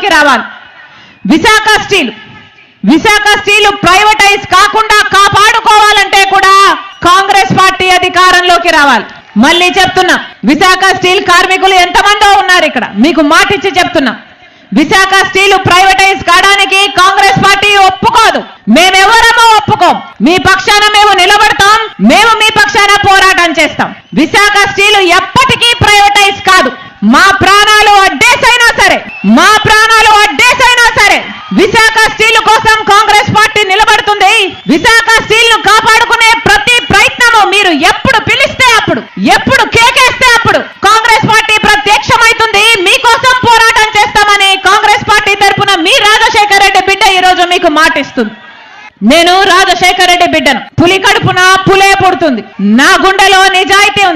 అధికారంలోకి రావాలి. Visakha steel privatise కాకుండా కాపాడుకోవాలంటే కూడా కాంగ్రెస్ పార్టీ అధికారంలోకి రావాలి. మళ్ళీ చెప్తున్నా, విశాఖ స్టీల్ కార్మికులు ఎంతమందో ఉన్నారు ఇక్కడ, మీకు మాటిచ్చి చెప్తున్నా, విశాఖ స్టీల్ ప్రైవేటైజ్ కావడానికి కాంగ్రెస్ పార్టీ ఒప్పుకోదు. మేమెవరమో ఒప్పుకోం. మీ పక్షాన మేము నిలబడతాం, మేము మీ పక్షాన పోరాటం చేస్తాం. విశాఖ స్టీల్ ఎప్పటికీ ప్రైవేటైజ్ కాదు. మా ప్రాణాలు అడ్డేసైనా సరే విశాఖ స్టీల్ కోసం కాంగ్రెస్ పార్టీ నిలబడుతుంది. విశాఖ స్టీల్ ను కాపాడుకునే ప్రతి ప్రయత్నము మీరు ఎప్పుడు పిలిస్తే అప్పుడు, ఎప్పుడు కేకేస్తే అప్పుడు కాంగ్రెస్ పార్టీ ప్రత్యక్షమైతుంది. మీకోసం పోరాటం చేస్తామని కాంగ్రెస్ పార్టీ తరఫున మీ రాజశేఖర రెడ్డి బిడ్డ ఈ రోజు మీకు మాటిస్తుంది. నేను రాజశేఖర రెడ్డి బిడ్డను. పులి కడుపున పులే పుడుతుంది. నా గుండెలో నిజాయితీ ఉంది.